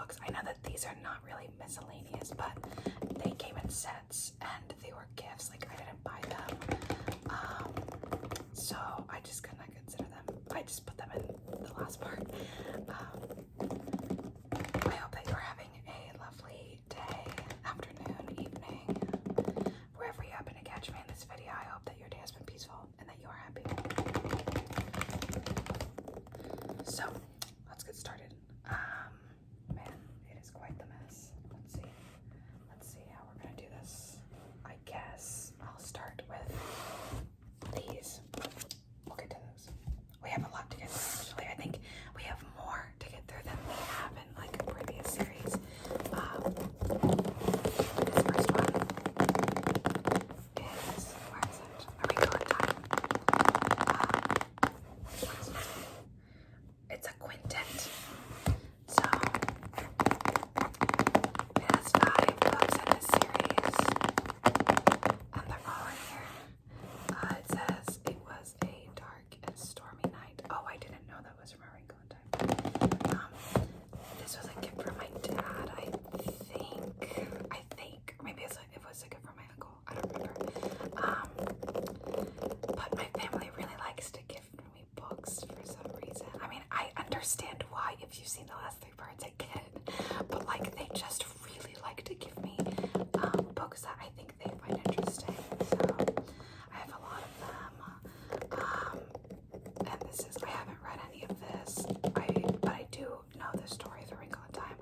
books. I know that these are not really miscellaneous, but they came in sets and they were gifts. Like, I didn't buy them. So I just couldn't consider them. I just put them in the last part. I hope that you're having a lovely day, afternoon, evening, wherever you happen to catch me in this video. I hope that your day has been peaceful and that you are happy. So let's get started. Man, it is quite the mess. Let's see how we're gonna do this. I guess I'll start with these. We'll get to those. We have a lot to get through, actually. I think we have more to get through than we have in like a previous series. This first one is, where is it? A Wrinkle in Time. What is it? It's a quintet. So it has 5 books in this series, and they're all in here. It says it was a dark and stormy night. Oh, I didn't know that was from A Wrinkle in Time. This was a gift from my dad, I think. Maybe it was a gift from my uncle. I don't remember. But my family really likes to gift me books for some reason. I mean, I understand why. If you've seen the last 3 parts, I get it. But like, they just really like to give me books that I think they find interesting. So I have a lot of them. And this is, I haven't read any of this. But I do know the story of The Wrinkle in Time.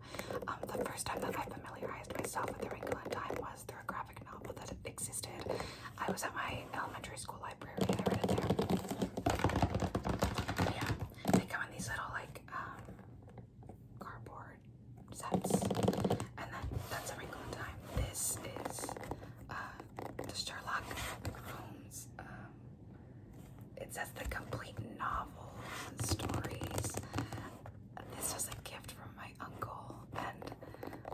The first time that I familiarized myself with The Wrinkle in Time was through a graphic novel that existed. I was at my elementary school library and I read it there. Yeah, they come in these little like cardboard sets, and then that's A Wrinkle in Time. This is the Sherlock Holmes. It says the complete novels and stories. This was a gift from my uncle, and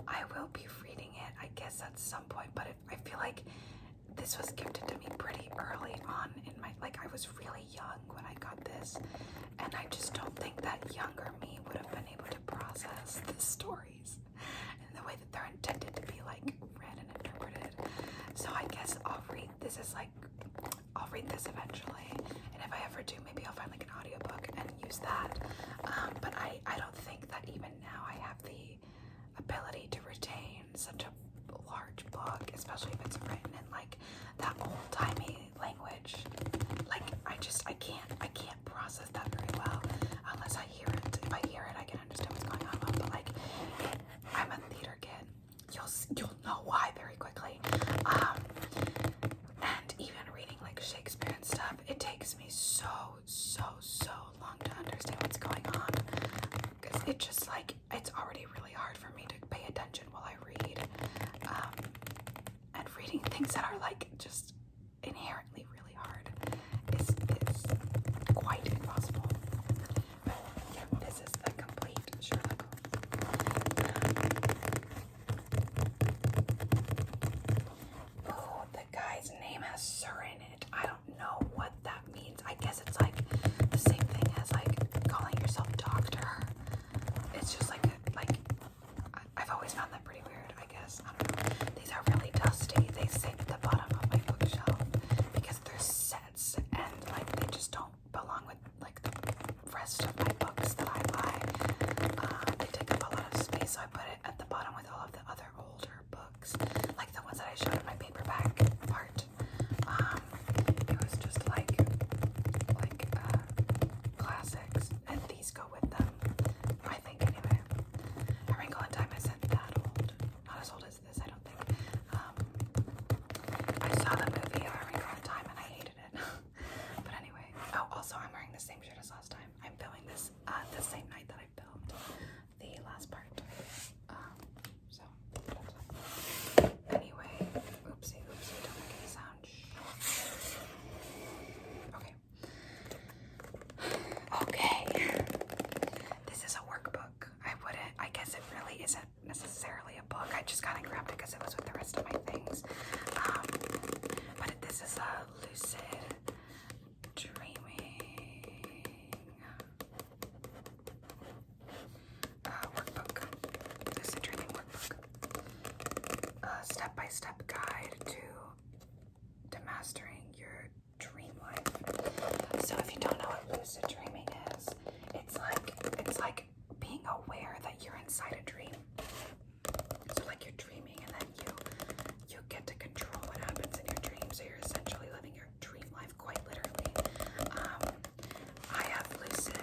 I will be reading it, I guess, at some point. But I feel like this was gifted to me pretty early on in my, like, I was really young when I got this, and I just don't think that younger me would have been able to process the stories in the way that they're intended to be, like, read and interpreted. So I guess I'll read this eventually, and if I ever do, maybe I'll find like an audiobook and use that. But I don't think that even now I have the ability to retain such a large book, especially if it's written in like that old-timey language. Like, I can't process that very well unless I hear it. If I hear it, I can understand what's going on. But like, I'm a theater kid. You'll know why very quickly. And even reading like Shakespeare and stuff, it takes me so long to understand what's going on. Because it just like, it's already really hard for me to pay attention while I read. And reading things that are like just inherently really hard is quite impossible. But yeah, this is a complete Sherlock Holmes. Oh, the guy's name has Sir in it. I don't know what that means. I guess it's like the same thing as like calling yourself doctor. It's just like I've always found that pretty weird, I guess. I don't know. These are really dusty. They sink the bottom of my step-by-step guide to mastering your dream life. So if you don't know what lucid dreaming is, it's like being aware that you're inside a dream. So like you're dreaming and then you get to control what happens in your dream. So you're essentially living your dream life quite literally. I have lucid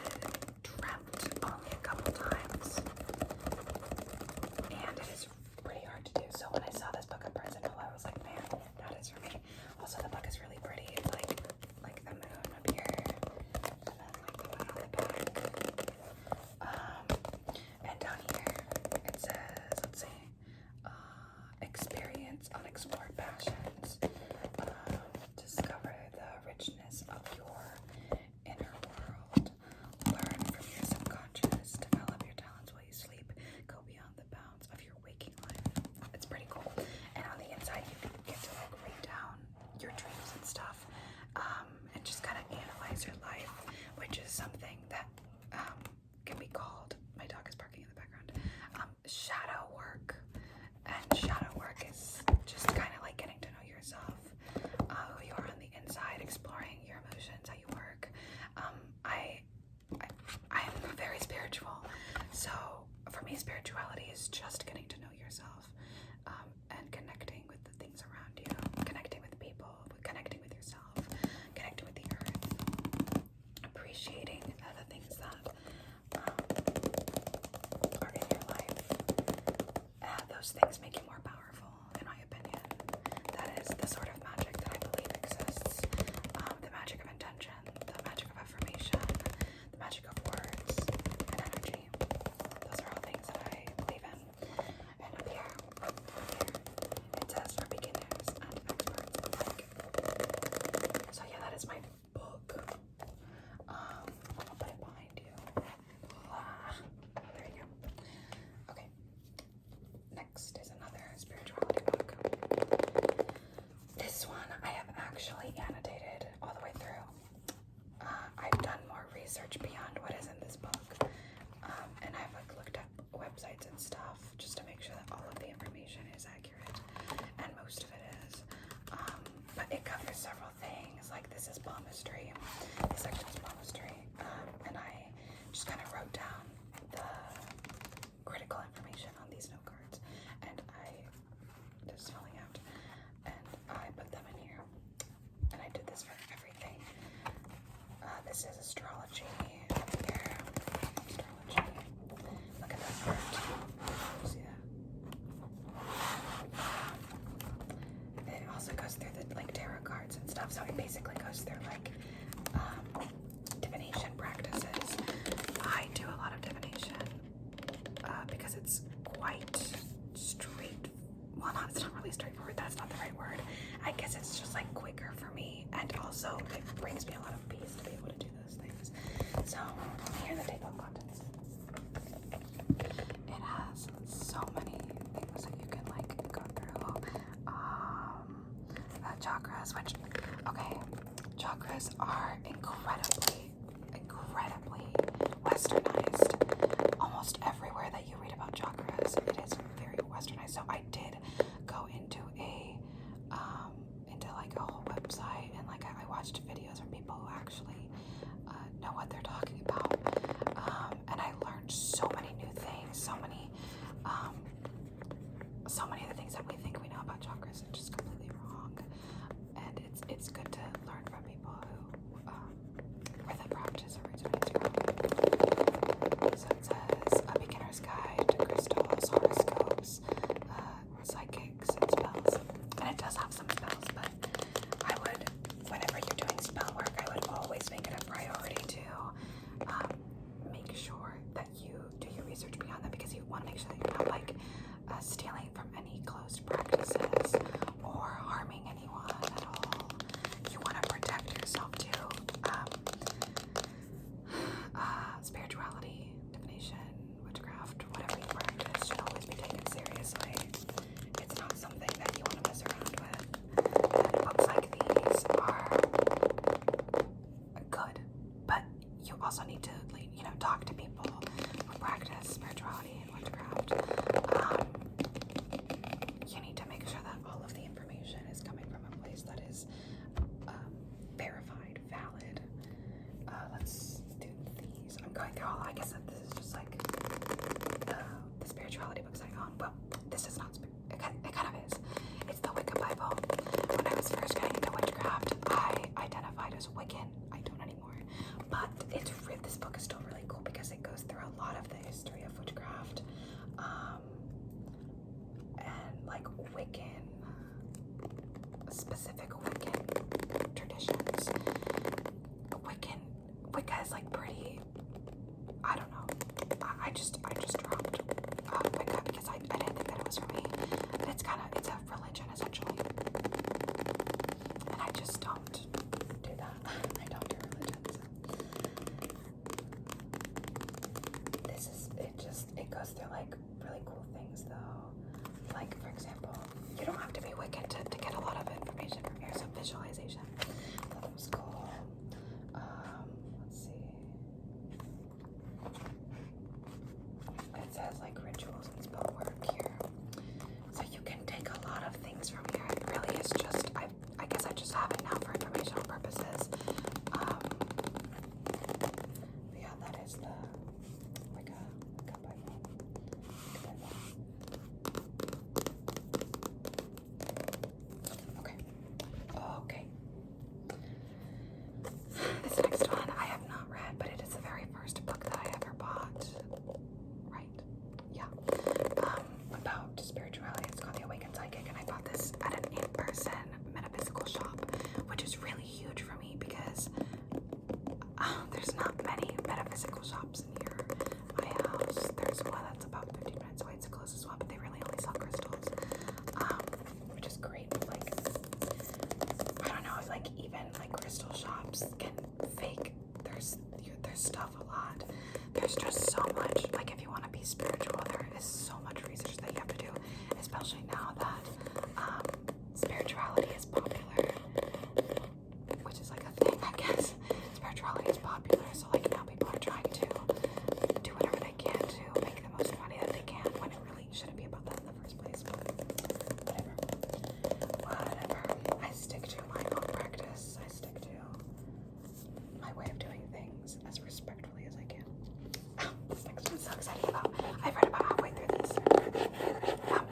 dreamt only a couple times, and it is pretty hard to do. So when I saw this book on Present, I was like, man, that is for me. Also, the book is really pretty. It's like the moon up here, and then like the moon on the back. And down here it says, let's see, experience unexplored passions, discover the richness of your inner world, learn from your subconscious, develop your talents while you sleep, go beyond the bounds of your waking life. It's pretty cool. And on the inside you get to like write down your dreams and stuff, and just kind of analyze your life, which is something that can be called, my dog is barking in the background, shadow work. And shadow work is just kind of like getting to know yourself, who you are on the inside, exploring your emotions, how you work. I'm very spiritual, so for me, spirituality is just getting to know yourself, and connecting with the things around you, connecting with people, connecting with yourself, connecting with the earth, appreciating the things that are in your life. Those things make you more powerful, in my opinion. That is the sort of magic that I believe exists. The magic of intention, the magic of affirmation, the magic of words and energy. Those are all things that I believe in. And up here, it says for beginners and experts alike. So yeah, that is my book. I'll put it behind you. There you go. Okay. Next is another spirituality book. This one I have actually annotated all the way through. I've done more research beyond what is in this book, and I've like looked up websites and stuff just to make sure that all of the information is accurate, and most of it is. But it covers several things. Like this is palmistry. This section is palmistry, and I just kind of wrote down the critical information on these note cards, and just filling out, and I put them in here, and I did this for everything. This is astrology here. Astrology. Look at that art. See that? It also goes through the like tarot cards and stuff, so it basically goes through like divination practices. I do a lot of divination because it's quite straight. Well, it's not really straightforward. That's not the right word. I guess it's just like quicker for me, and also it brings me a lot of peace to be able to do those things. So here are the table of contents. It has so many things that you can like go through. Chakras, which, okay, chakras are incredibly westernized. Almost everywhere that you read about chakras, it is very westernized. So I did go into like a whole website, and like I watched videos from people who actually know what they're talking about, and I learned so many new things, so many of the things that we think we know about chakras are just completely wrong. And it's good to learn from people who where the practice originates from. So it says a beginner's guide to crystals, horoscopes, psychics, and spells. And it does have some spells, but I would, whenever you're doing spell work, I would always make it a priority to make sure that you do your research beyond that, because you want to make sure that you're not like stealing from any closed practices or harming anyone at all. You want to protect yourself too. Spirituality, divination, witchcraft, whatever you practice should always be taken seriously. It's not something that you want to mess around with. And books like these are good, but you also need to, talk to people who practice spirituality and witchcraft. just dropped my cup because I didn't think that it was for me. It's a religion essentially, and I just don't do that. I don't do religion. So it goes through like really cool things though. Like for example, you don't have to be Wiccan to get a lot of information from here. So visualization. That was cool. Let's see. It says like rituals and spell work here. So you can take a lot of things from here. It really is just, I guess I just have it now for informational purposes. Yeah, that is the, like a cup I bought. Okay. This next one I have not read, but it is the very first book that I ever bought. Right. Yeah. About spirituality. It's called The Awakened Psychic, and I bought this at an in-person metaphysical shop, which is really huge for me because there's not many metaphysical shops near my house. There's one that's about 15 minutes away. It's the closest one, but they really only sell crystals, which is great. Like, I don't know, like even like crystal shops can fake their stuff a lot. There's just so much, like if you want to be spiritual, there is so much research that you have to do, especially now that spirituality is popular, which is like a thing, I guess. Spirituality is popular, so like now people are trying to do whatever they can to make the most money that they can when it really shouldn't be about that in the first place. But whatever. I stick to my own practice. I stick to my way of doing things as respectfully as I can. This next one I'm so excited about. I've read about halfway through this.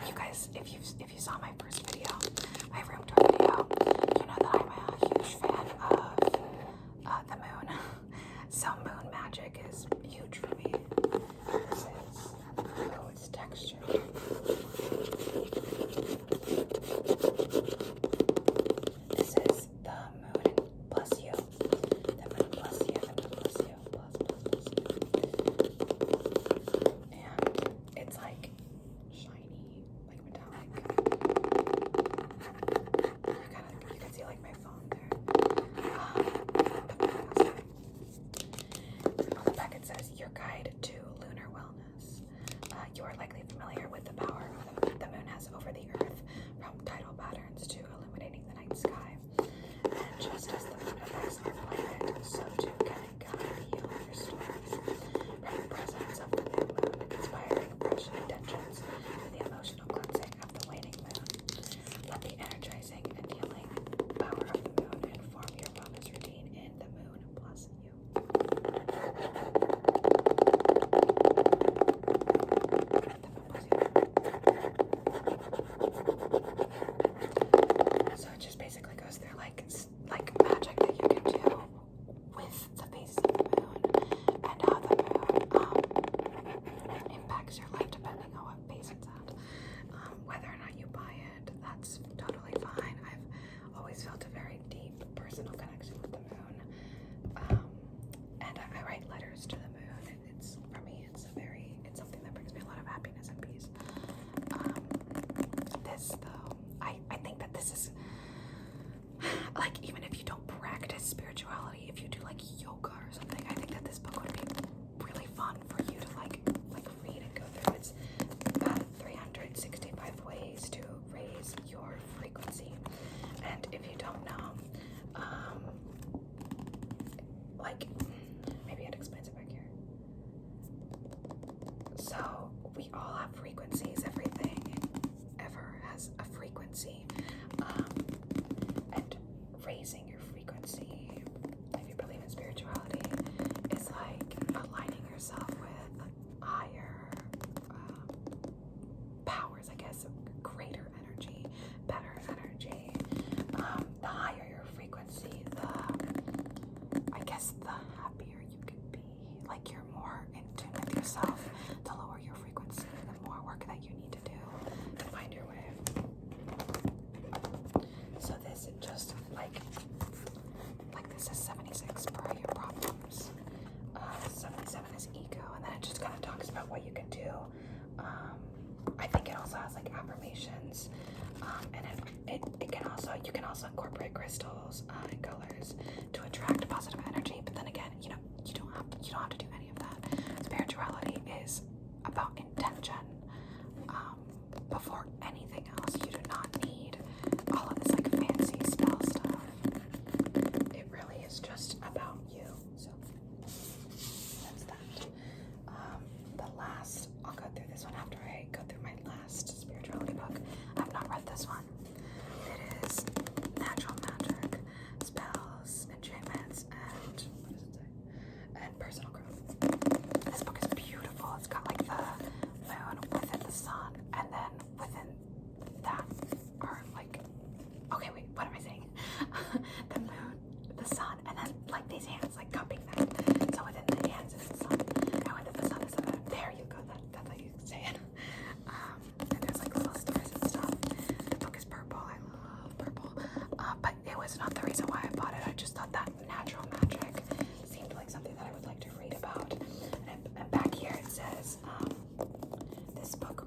You guys, if you saw my first video, my room tour video, you know that I'm a huge fan of the moon. So moon magic is huge for me. This is, oh, it's textured. This is the moon bless you. The moon bless you. The moon bless you. Bless you. And it's like shiny, like metallic. You can see like my phone there. On the back it says, your guide to lunar wellness. You are likely familiar with the power the moon has over the earth, from tidal patterns to illuminating the night sky. And just as the moon affects our planet, so too can it guide, heal, and restore us. From the presence of the new moon, inspiring fresh intentions to the emotional cleansing of the waning moon. Let the energizing and healing power of the moon inform your wellness routine in the moon bless you. So it just basically goes through like magic that you can do with the phases of the moon and how the moon impacts your life depending on what phase it's at. Whether or not you buy it, that's totally fine. I've always felt a very deep personal connection with the moon, and I write letters to the moon. It's for me, it's something that brings me a lot of happiness and peace. This though, I think that this is like, even if you don't practice spirituality, if you do like yoga or something, I think that this book would be really fun for you to like read and go through. It's 365 ways to raise your frequency. And if you don't know, like, maybe it explains it back here. So we all have frequencies. Everything ever has a frequency. And raising your frequency, if you believe in spirituality, is like aligning yourself with higher powers, I guess, greater energy, better energy. The higher your frequency, the happier you can be. Like, you're more in tune with yourself. The lower your frequency, the more work that you need to do to find your way. So this is just like this is 76 for your problems. 77 is ego, and then it just kind of talks about what you can do. I think it also has like affirmations, and it can also, you can also incorporate crystals and colors to attract positive energy. But then again, you know, you don't have to do any of that. Spirituality is about intention before anything else. You do not need all of this like fancy spell stuff. It really is just about you. So that's that. The last, I'll go through this one after I go through my last spirituality book. I've not read this one. It is Natural Magic, Spells, Enchantments, and what does it say? And Personal Growth. This book is beautiful. It's got like the moon within the sun, and then within that are like, okay, wait, what am I saying? The moon, the sun, and then like these hands like cupping them. So within the hands is the sun, and within the sun is the moon. There you go. That's how you say it. And there's like little stars and stuff. The book is purple. I love purple. But it was not the reason why I bought it. I just thought that Natural Magic seemed like something that I would like to read about. And back here it says, this book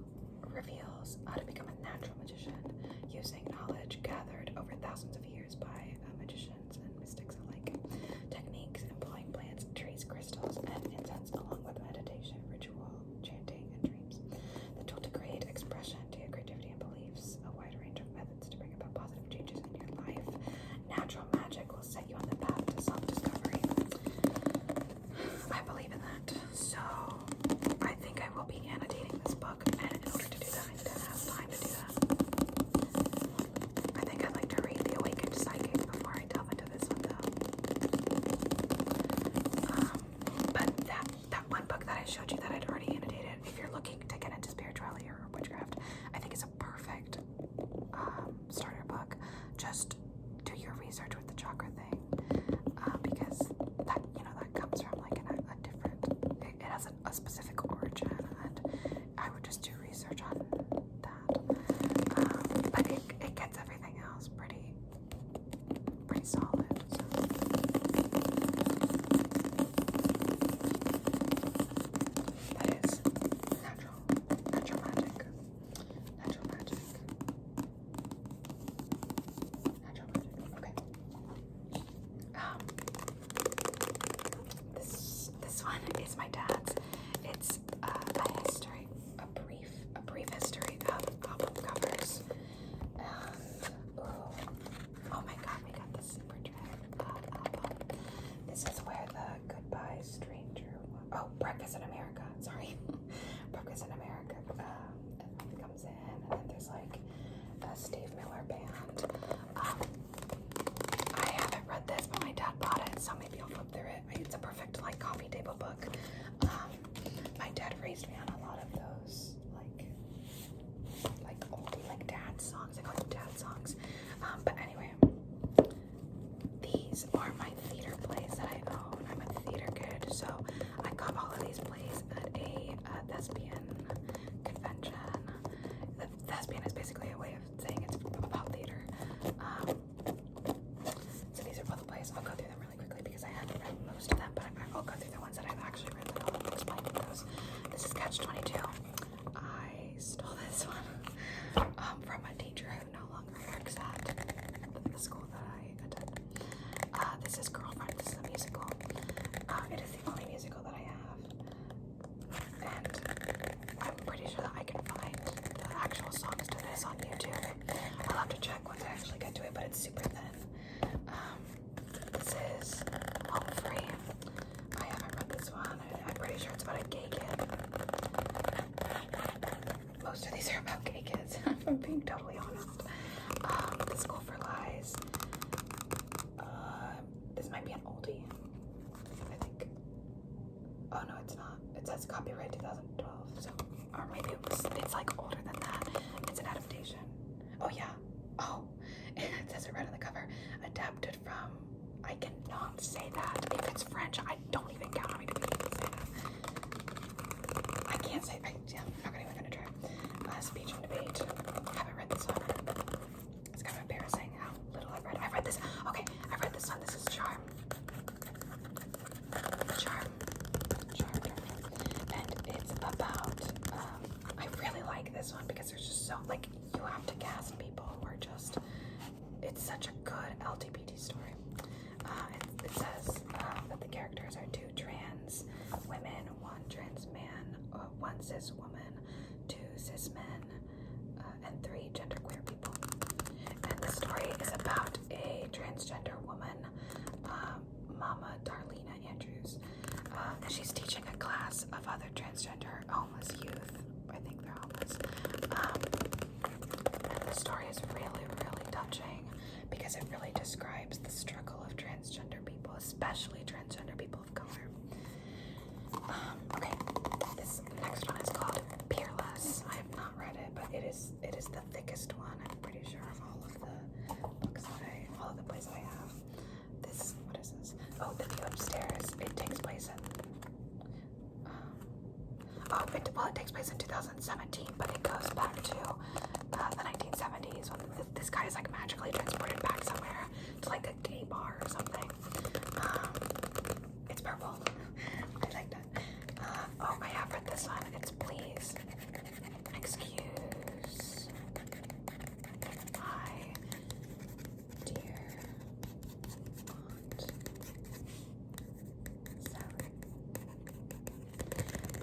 reveals how to become a natural magician using knowledge gathered over thousands of years by magicians and mystics alike. Techniques employing plants, trees, crystals, and incense, along with meditation, ritual, chanting, and dreams. The tool to create expression to your creativity and beliefs. A wide range of methods to bring about positive changes in your life. Natural magic will set you on the path to self-discovery. I believe in that. So I think I will be annotating this book, and in order to do that, I need to have time to do that. I think I'd like to read The Awakened Psychic before I delve into this one, though. But that one book that I showed you that I'd already annotated, if you're looking to get into spirituality or witchcraft, I think it's a perfect starter book. Just do your research with the chakra thing, because that, you know, that comes from like a different, it has a specific origin, and I would just do research on that. But it gets everything else pretty solid. So. That is natural magic. Natural magic. Natural magic. Okay. This one is my dad's. It's a history, a brief history of album covers. Oh my God, we got the Superdrive album. This is where the Goodbye Stranger one, Breakfast in America. Sorry, Breakfast in America comes in, and then there's like a Steve Miller Band. I haven't read this, but my dad bought it, so maybe I'll flip through it. It's a perfect like coffee table book. My dad raised me on a lot of those like oldie like dad songs. I call them dad songs. But anyway, these are my theater plays that I own. I'm a theater kid, so I got all of these plays at a thespian convention. The thespian is basically a way of saying it's about theater. So these are both the plays. I'll go through them really quickly because I haven't read most of them, but I'll go through the ones that I've actually read, and I'll explain those. This is Catch-22. I stole this one from a teacher who no longer works at the school that I attend. This is Girlfriend. This is a musical. It is the only musical that I have, and I'm pretty sure that I can find the actual songs to this on YouTube. I'll have to check once I actually get to it, but it's super thin. This is Home Free. I haven't read this one. I'm pretty sure it's about a gay kid. Most of these are about gay kids, if I'm being totally honest. The School for Lies. This might be an oldie, I think. Oh no, it's not. It says copyright 2012, so, or maybe it's like older than that. It's an adaptation. Oh yeah. Oh, it says it right on the cover. Adapted from, I cannot say that. If it's French, I don't even count on me to be able to say that. I can't say, I'm not even gonna try. Speech and Debate. I haven't read this one. about, I really like this one because there's just so, like, you have to cast people who are just, it's such a good LGBT story. It says that the characters are 2 trans women, 1 trans man, 1 cis woman, 2 cis men, and 3 genderqueer people. And the story is about a transgender woman, Mama Darlena Andrews. And she's teaching a class of other transgender homeless youth. I think they're homeless. And the story is really, really touching because it really describes the struggle of transgender people, especially transgender people of color. Okay, this next one is called Peerless. I have not read it, but it is the thickest one, I'm pretty sure, of all of the books all of the plays that I have. This, what is this? Oh, The View Upstairs. It takes place in, it takes place in 2017, but it goes back to the 1970s when this guy is like magically transported back somewhere to like a gay bar or something. It's purple. I like that. Oh, I have read this one. It's Please Excuse My Dear Aunt Sally.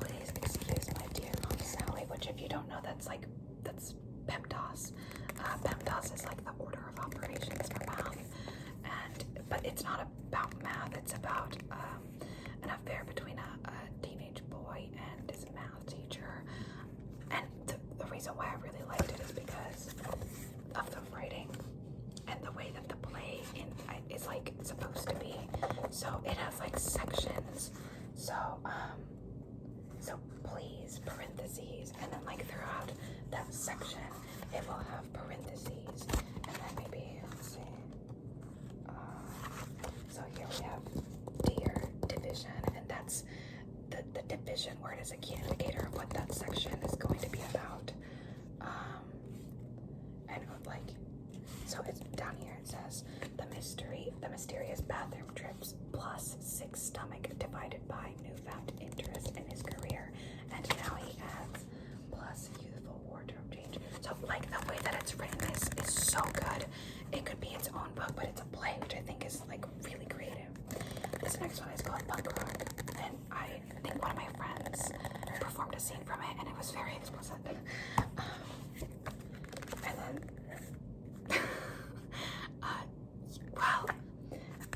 Please excuse my dear Aunt Sally, which if you don't know, that's PEMDAS. PEMDAS is like the order of operations for math, but it's not about math. It's about an affair between a teenage boy and his math teacher. And the reason why I really liked it is because of the writing and the way that the play is like supposed to be. So it has like sections. So please, parentheses, and then like throughout that section it will have parentheses, and then maybe, let's see, so here we have dear division, and that's the division word is a key indicator of what that section is going to be about. And like, so it's down here, it says the mysterious bathroom trips plus 6 stomach divided by newfound interest in his career, and now he adds plus youthful wardrobe change. So like the way that it's written is so good. It could be its own book, but it's a play, which I think is like really creative. This next one is called Punk Rock, and I think one of my friends performed a scene from it, and it was very explicit. And then, well,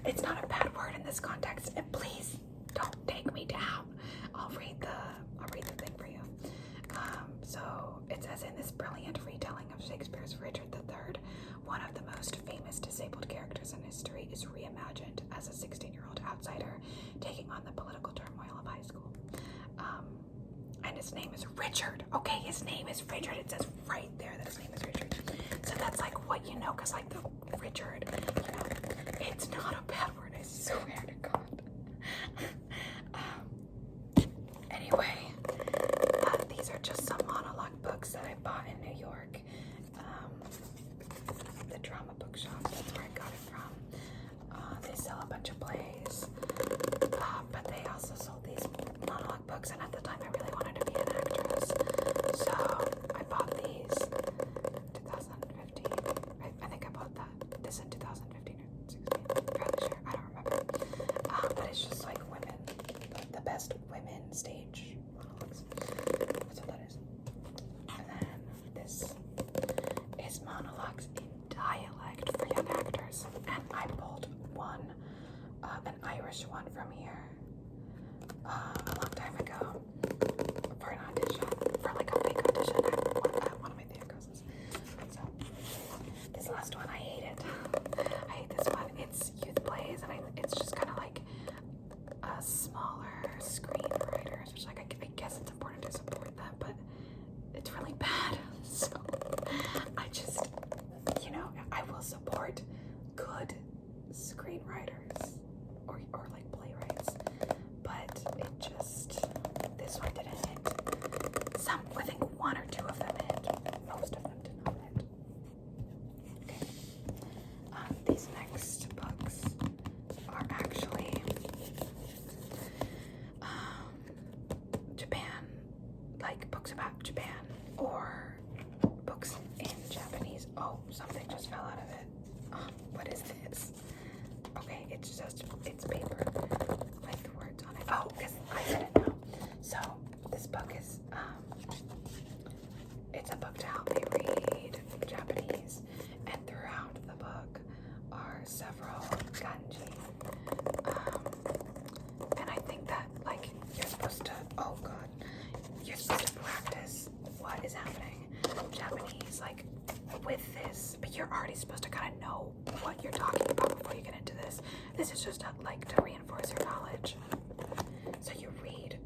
it's not a bad word in this context, and please don't take me down. I'll read the thing for you. So it says, in this brilliant retelling of Shakespeare's Richard III, one of the most famous disabled characters in history is reimagined as a 16-year-old outsider taking on the political turmoil of high school. And his name is Richard. Okay, his name is Richard. It says right there that his name is Richard. So that's like what you know, because like the Richard, you know, it's not a bad word, I swear to God. Anyway, these are just some monologue books that I bought in New York. The drama bookshop, that's where I got it from. They sell a bunch of plays, but they also sold these monologue books, and at the time I really wanted to be an actress, so I bought these in 2015. I think I bought this in 2015 or 16, fairly sure, I don't remember. But it's just like women, the best women stage monologues. That's what that is. And then this is monologues in dialect for young actors, and I pulled one, an Irish one from here a long time ago, like books about Japan or books in Japanese. Oh, something just fell out of it. What is this? Okay, it's paper with the words on it. Oh, because I didn't know. So this book is it's a book to help me read Japanese, and throughout the book are several kanji. And I think that like you're supposed to you're supposed to practice what is happening in Japanese like with this, but you're already supposed to kind of know what you're talking about before you get into this. This is just like to reinforce your knowledge. So you read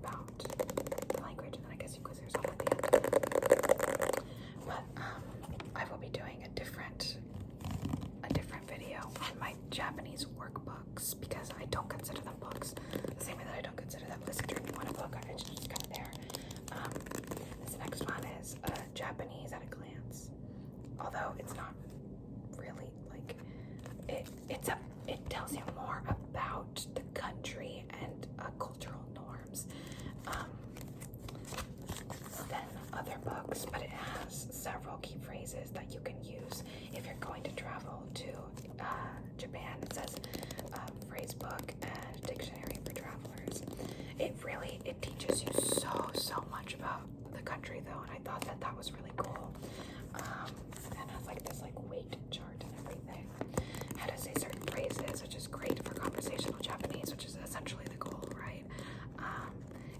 about the language, and then I guess you quiz yourself at the end. But I will be doing a different video on my Japanese workbooks, because I don't consider them books the same way that I don't consider that Lizard Journey one a book. It's just kind of there. This next one is Japanese at a glance, although it's not really like it tells you more about the country and cultural norms than other books, but it has several key phrases that you can use if you're going to travel to Japan. It says phrase book and dictionary for travelers. It teaches you so much about the country though, and I thought that was really cool. And has like this like weight chart and everything. How to say certain phrases, which is great for conversational Japanese, which is essentially the goal, right?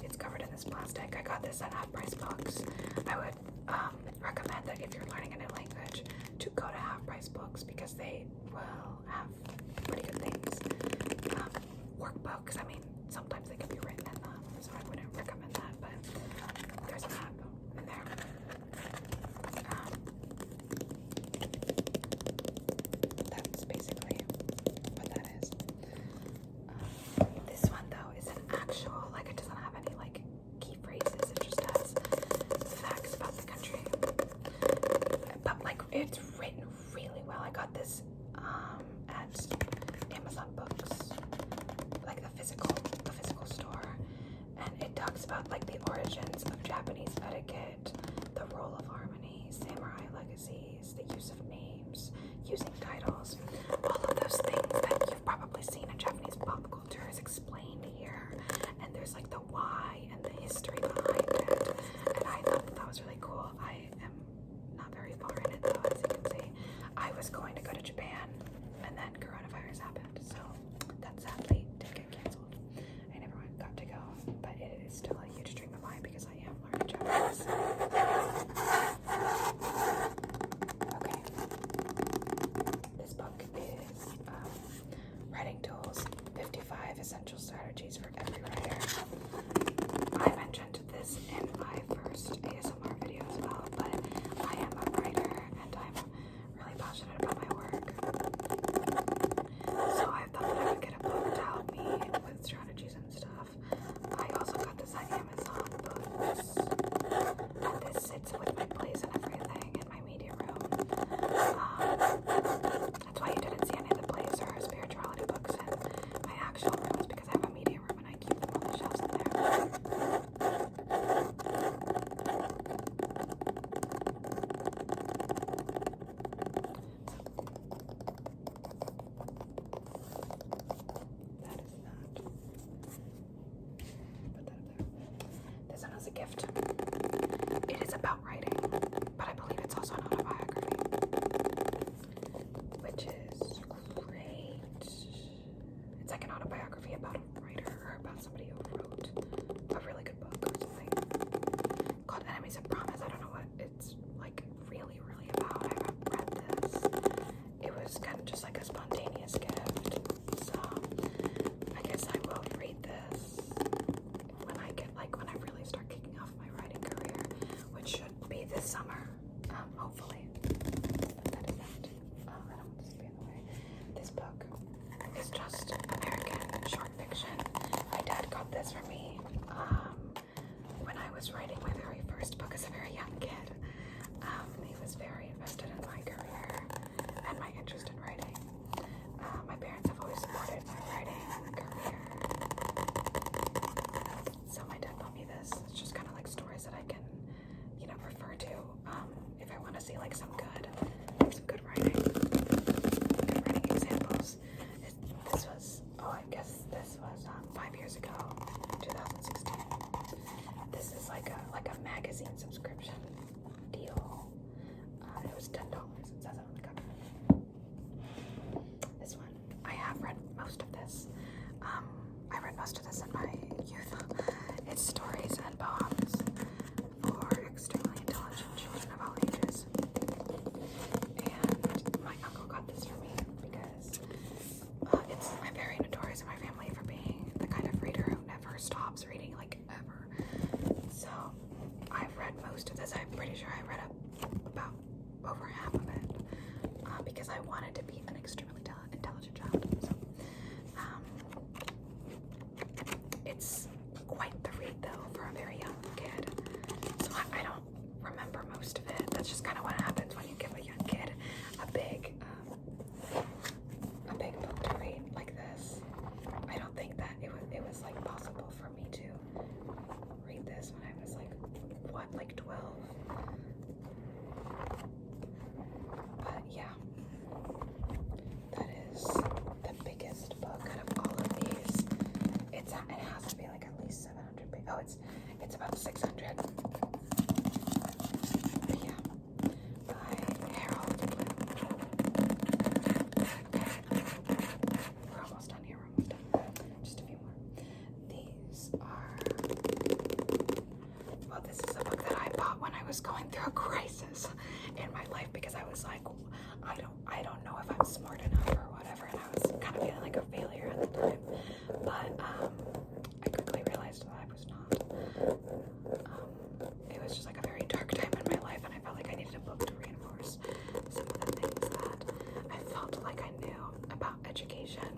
It's covered in this plastic. I got this at half-price books. I would recommend that if you're learning a new language to go to half-price books, because they will have pretty good things. Workbooks, I mean, sometimes they can be written in them, so I wouldn't recommend that, but there's a map in there. That's basically what that is. This one though is an actual, like, it doesn't have any like key phrases, it just has facts about the country. But like it's written really well. I got this at Amazon Books, like the physical store, and it talks about like the origins of Japanese etiquette, the role of harmony, samurai legacies, the use of names, using titles, all of those things that you've probably seen in Japanese pop culture is explained here, and there's like the why and the history behind it, and I thought that was really cool. I am not very far in it though, as you can see. I was going to go to Japan, and then coronavirus happened, so that sadly did get canceled. I never got to go, but it is still a huge dream of mine because I am learning Japanese. Okay, this book is Writing Tools, 55 Essential Strategies for Every Writer. I mentioned this in my first ASMR video as well, but I am a writer and I'm really passionate about my work. So I thought that I would get a book to help me with strategies and stuff. I also got this at Amazon Books, and this sits with my plays and everything in my media room. That's why you didn't see any of the plays or spirituality books in my actual rooms, because I have a media room and I keep them on the shelves in there. That is that. Put that up there. This one is a gift. It is about writing, but I believe it's also an autobiography, which is great. It's like an autobiography about a writer or about somebody who wrote a really good book or something called Enemies of Promise. I don't know what it's like really about. I haven't read this. It was kind of just like a spontaneous gift, so I guess I will read this when I really start kicking off my writing career, which should be this summer, hopefully. That is that. I don't want this to be in the way. This book is just American short fiction. My dad got this for me when I was writing my very first book as a very young kid. He was very invested in my career and my interest in writing. My parents have always supported my writing career. So my dad bought me this. most of this. I'm pretty sure I read about over half of it because I wanted to be an extremely intelligent child. So, it's quite the read though for a very young kid. So I don't remember most of it. That's just kind of what happens when you give a young kid a big book to read like this. I don't think that it was like possible for me to read this when I was like, what, like 12? But yeah, that is the biggest book out of all of these. It has to be like at least 700 pages. Oh, it's about 600. But yeah, by Harold Bloom. We're almost done here. We're almost done. Just a few more. These are. Well, this is a book that I bought when I was going through a crisis in my life because I was like, I don't know if I'm smart enough or whatever, and I was kind of feeling like a failure at the time. But I quickly realized that I was not. It was just like a very dark time in my life, and I felt like I needed a book to reinforce some of the things that I felt like I knew about education,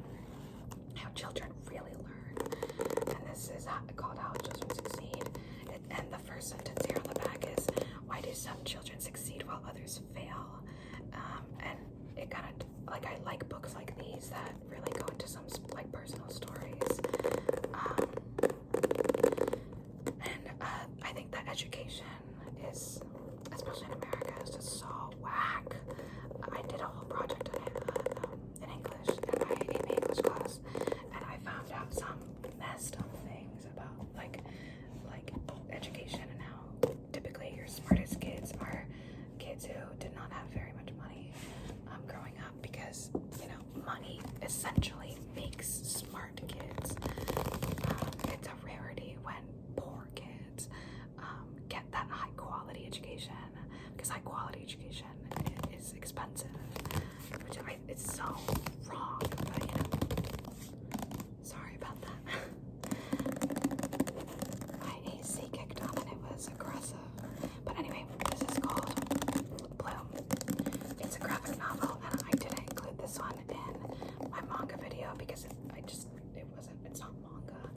how children really learn. And this is called How Children Succeed. And the first sentence here on the back is, why do some children succeed while others fail? And it kind of, like, I like books like these that really go into some like personal stories. I think that education is, especially in America, is just so whack. I did a whole project on it in English, in my English class, and I found out some messed up things about like education and how typically your smartest kids are kids who did not have very much money growing up, because money essentially makes smart kids. It's a rarity when poor kids get that high quality education, because high quality education is expensive, which it's so wrong, but sorry about that. My AC kicked on and it was aggressive. But anyway, this is called Bloom. It's a graphic novel, and I didn't include this one in my manga video because it's not manga.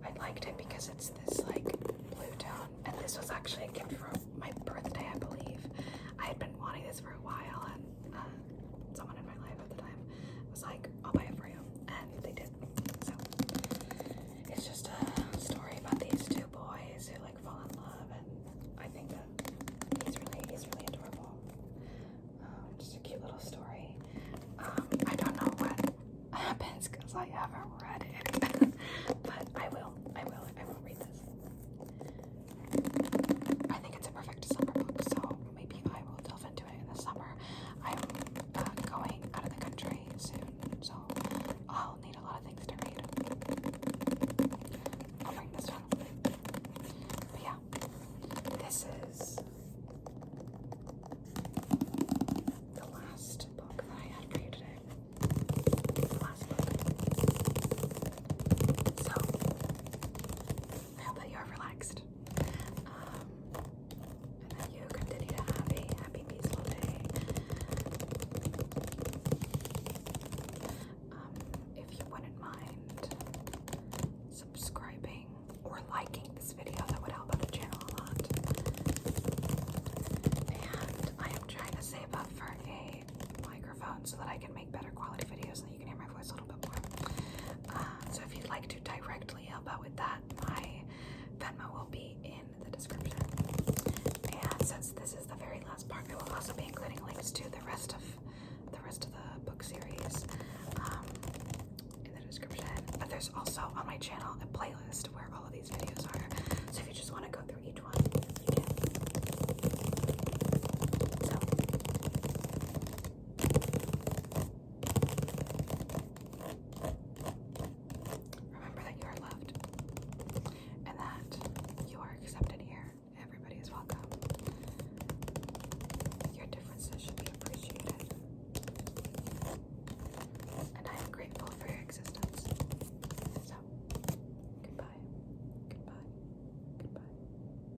I liked it because it's this like blue tone, and this was actually a gift for my birthday, I believe. I had been wanting this for a while, and someone in my life at the time was like, I'll buy it for you, and they did. So it's just a story about these two boys who like fall in love, and I think that he's really adorable. Just a cute little story. I don't know what happens because I haven't read it, but I will read this. I think it's a perfect summer book, so maybe I will delve into it in the summer. I'm going out of the country soon, so I'll need a lot of things to read. I'll bring this one. But yeah, this is the last book that I had for you today. The last book. So, I hope that you are relaxed. And that you continue to have a happy, peaceful day. If you wouldn't mind subscribing or liking this video, that would help out the channel a lot. And I am trying to save up for a microphone so that I can make better quality videos so that you can hear my voice a little bit more. So if you'd like to directly help out with that, my Venmo will be in the description. And since this is the very last part, I will also be including links to the rest of the book series in the description. But there's also on my channel a playlist where